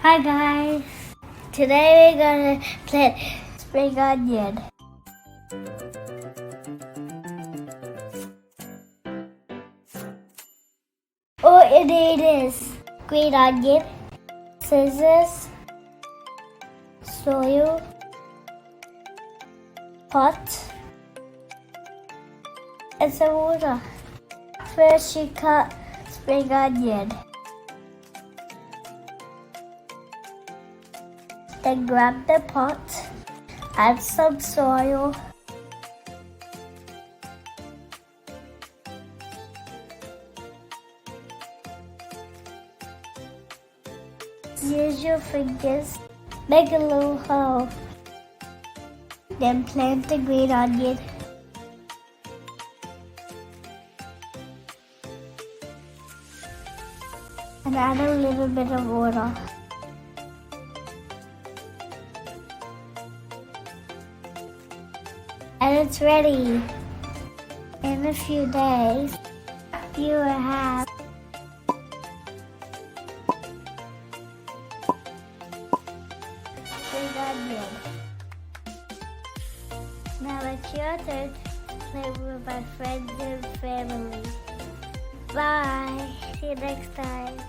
Hi guys! Today we're gonna plant spring onion. All you need is green onion, scissors, soil, pot, and some water. First you cut spring onion. Then grab the pot, add some soil, use your fingers, make a little hole, then plant the green onion. And add a little bit of water. And it's ready. In a few days, you will have spring onion. Now it's your turn to play with my friends and family. Bye. See you next time.